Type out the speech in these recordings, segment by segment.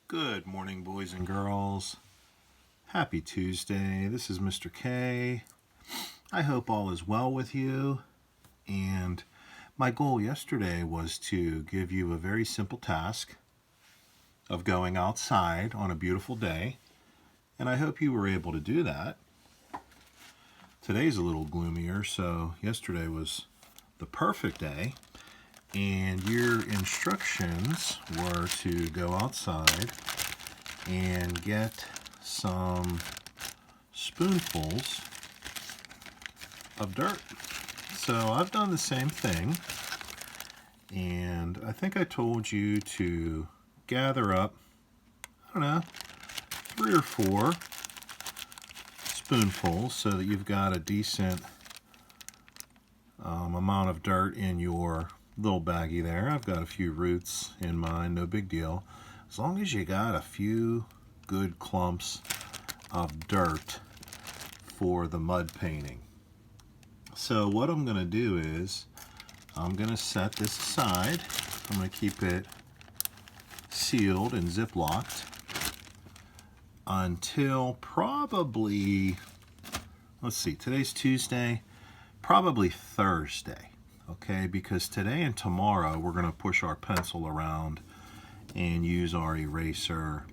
Good morning, boys and girls. Happy Tuesday. This is Mr. K. I hope all is well with you. And my goal yesterday was to give you a very simple task of going outside on a beautiful day. And I hope you were able to do that. Today's a little gloomier, so yesterday was the perfect day. And your instructions were to go outside and get some spoonfuls of dirt. So I've done the same thing, and I think I told you to gather up, 3 or 4 spoonfuls so that you've got a decent amount of dirt in your little baggie there. I've got a few roots in mine, no big deal. As long as you got a few good clumps of dirt for the mud painting. So what I'm going to do is I'm going to set this aside. I'm going to keep it sealed and ziplocked until probably, let's see, today's Tuesday, probably Thursday. Okay, because today and tomorrow we're going to push our pencil around and use our eraser.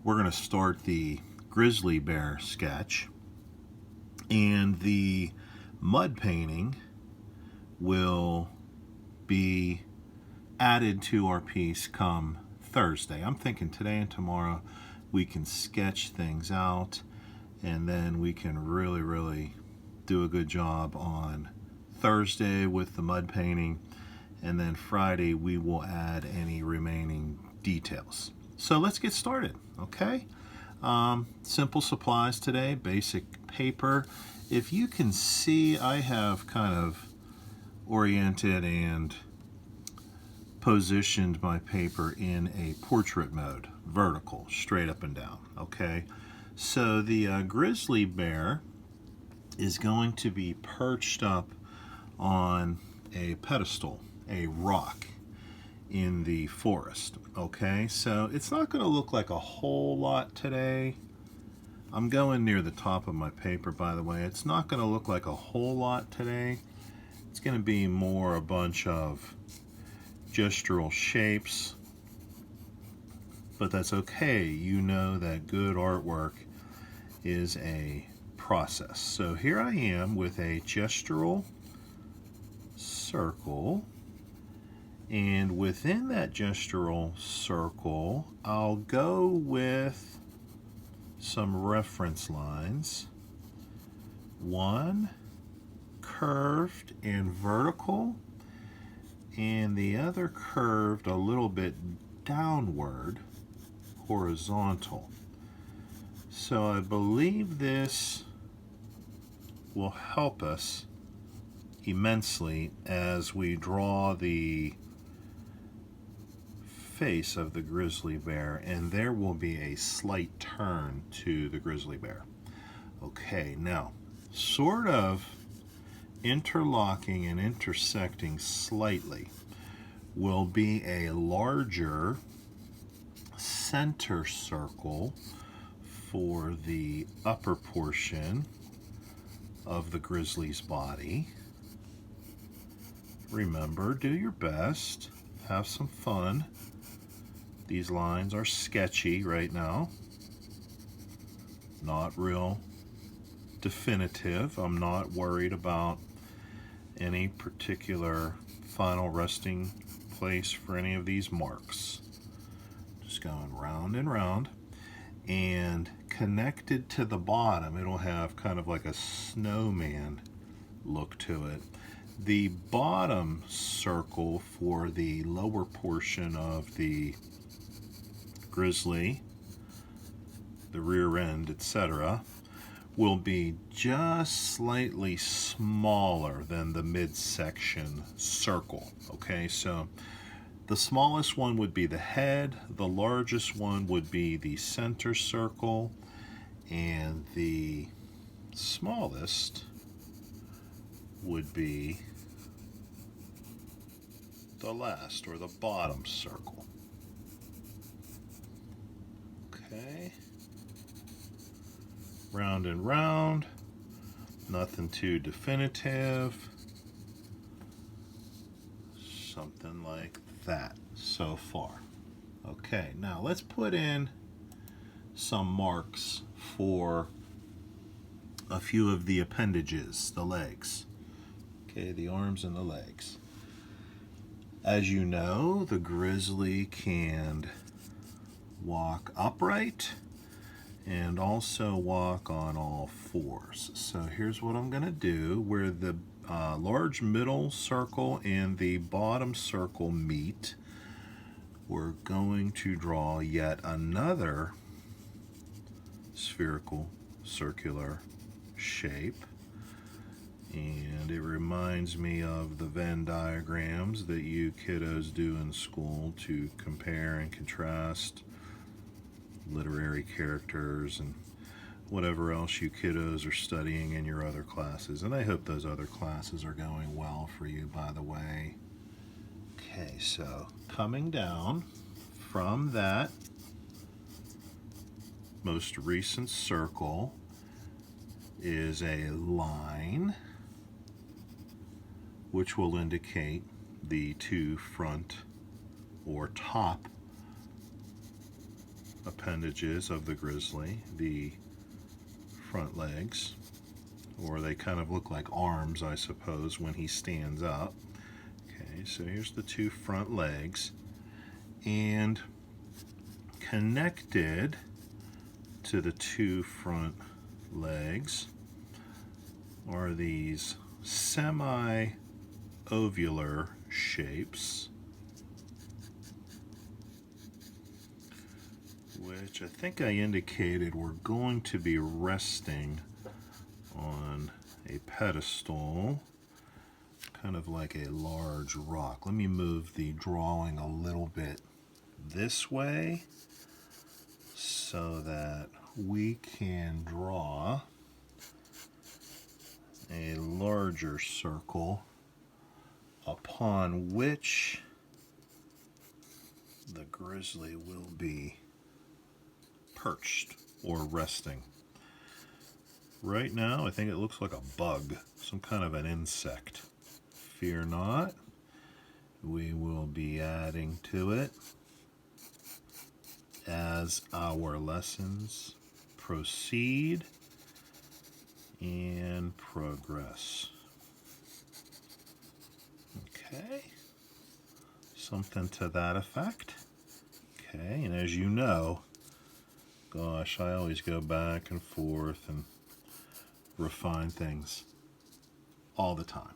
We're going to start the Grizzly Bear sketch, and the mud painting will be added to our piece come Thursday. I'm thinking today and tomorrow we can sketch things out, and then we can really do a good job on Thursday with the mud painting, and then Friday we will add any remaining details. So let's get started, okay? Simple supplies today, basic paper. If you can see, I have kind of oriented and positioned my paper in a portrait mode, vertical, straight up and down, okay? So the grizzly bear is going to be perched up on a pedestal, a rock in the forest, okay? So it's not going to look like a whole lot today. I'm going near the top of my paper, by the way. It's not going to look like a whole lot today. It's going to be more a bunch of gestural shapes, but that's okay. You know that good artwork is a process. So here I am with a gestural circle, and within that gestural circle I'll go with some reference lines, one curved and vertical and the other curved a little bit downward, horizontal. So I believe this will help us immensely as we draw the face of the grizzly bear, and there will be a slight turn to the grizzly bear. Okay, now sort of interlocking and intersecting slightly will be a larger center circle for the upper portion of the grizzly's body. Remember, do your best, have some fun. These lines are sketchy right now, not real definitive. I'm not worried about any particular final resting place for any of these marks. Just going round and round, and connected to the bottom it'll have kind of like a snowman look to it. The bottom circle for the lower portion of the grizzly, the rear end, etc., will be just slightly smaller than the midsection circle. Okay, so the smallest one would be the head, the largest one would be the center circle, and the smallest would be the last, or the bottom circle. Okay. Round and round. Nothing too definitive. Something like that so far. Okay, now let's put in some marks for a few of the appendages, the legs. Okay, the arms and the legs. As you know, the grizzly can walk upright and also walk on all fours. So here's what I'm going to do. Where the large middle circle and the bottom circle meet, we're going to draw yet another spherical circular shape. And it reminds me of the Venn diagrams that you kiddos do in school to compare and contrast literary characters and whatever else you kiddos are studying in your other classes. And I hope those other classes are going well for you, by the way. Okay, so coming down from that most recent circle is a line which will indicate the two front or top appendages of the grizzly, the front legs, or they kind of look like arms, I suppose, when he stands up. Okay, so here's the two front legs, and connected to the two front legs are these semi-ovular shapes, which I think I indicated we're going to be resting on a pedestal, kind of like a large rock. Let me move the drawing a little bit this way so that we can draw a larger circle upon which the grizzly will be perched or resting. Right now, I think it looks like a bug, some kind of an insect. Fear not, we will be adding to it as our lessons proceed and progress. Okay, something to that effect. Okay, and as you know, gosh, I always go back and forth and refine things all the time.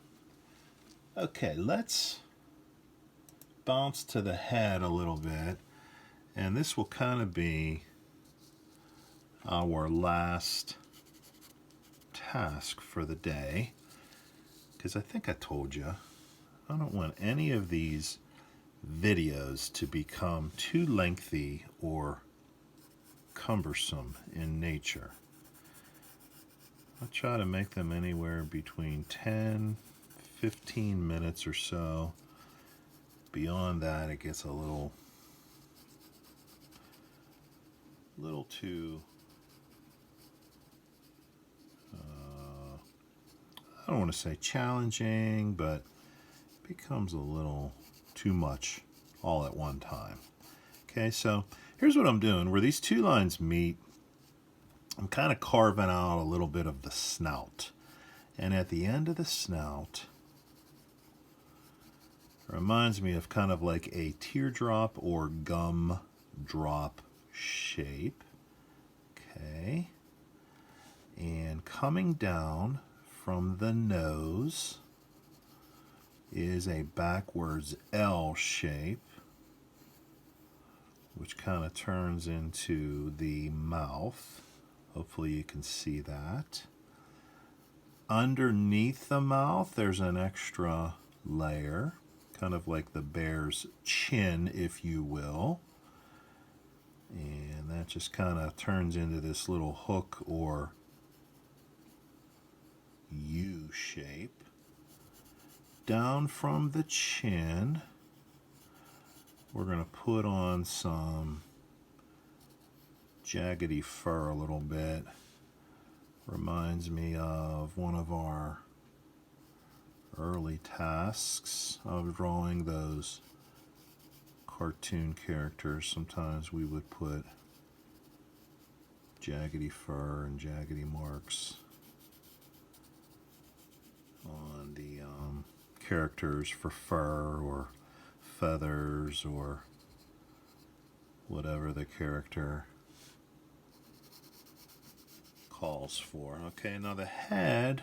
Okay, let's bounce to the head a little bit, and this will kind of be our last task for the day, because I think I told you I don't want any of these videos to become too lengthy or cumbersome in nature. I try to make them anywhere between 10-15 minutes or so. Beyond that, it gets a little too I don't want to say challenging, but becomes a little too much all at one time. Okay, so here's what I'm doing. Where these two lines meet, I'm kind of carving out a little bit of the snout. And at the end of the snout, it reminds me of kind of like a teardrop or gum drop shape. Okay, and coming down from the nose is a backwards L shape, which kind of turns into the mouth. Hopefully you can see that. Underneath the mouth, there's an extra layer, kind of like the bear's chin, if you will. And that just kind of turns into this little hook or U shape. Down from the chin, we're going to put on some jaggedy fur a little bit. Reminds me of one of our early tasks of drawing those cartoon characters. Sometimes we would put jaggedy fur and jaggedy marks on the characters for fur or feathers or whatever the character calls for. Okay, now the head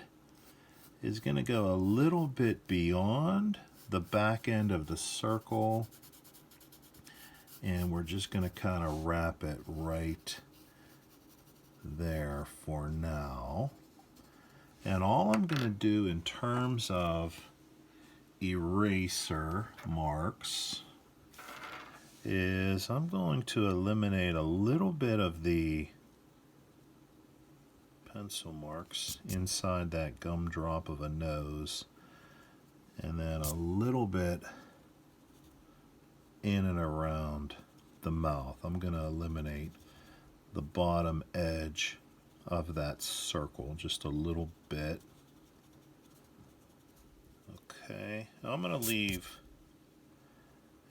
is going to go a little bit beyond the back end of the circle, and we're just going to kind of wrap it right there for now. And all I'm going to do in terms of eraser marks is I'm going to eliminate a little bit of the pencil marks inside that gumdrop of a nose, and then a little bit in and around the mouth. I'm going to eliminate the bottom edge of that circle just a little bit. Okay, I'm going to leave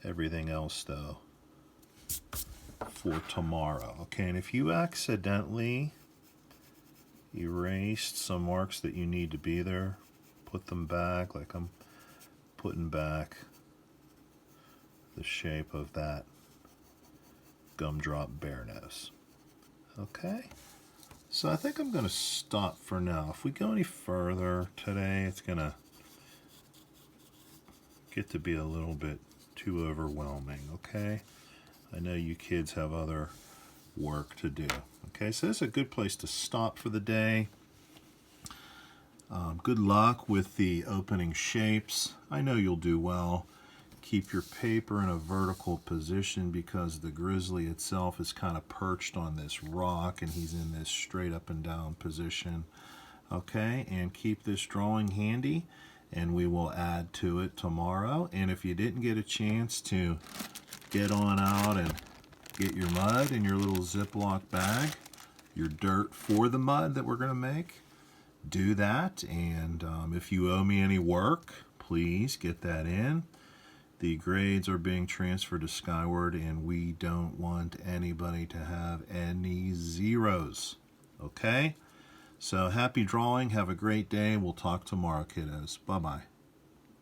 everything else though for tomorrow. Okay, and if you accidentally erased some marks that you need to be there, put them back, like I'm putting back the shape of that gumdrop bear nose. Okay, so I think I'm going to stop for now. If we go any further today, it's going to get to be a little bit too overwhelming. Okay, I know you kids have other work to do. Okay, so this is a good place to stop for the day. Good luck with the opening shapes. I know you'll do well. Keep your paper in a vertical position because the grizzly itself is kind of perched on this rock and he's in this straight up and down position. Okay, and keep this drawing handy and we will add to it tomorrow. And if you didn't get a chance to get on out and get your mud in your little Ziploc bag, your dirt for the mud that we're going to make, do that. And if you owe me any work, please get that in. The grades are being transferred to Skyward and we don't want anybody to have any zeros. Okay? So happy drawing. Have a great day. We'll talk tomorrow, kiddos. Bye-bye.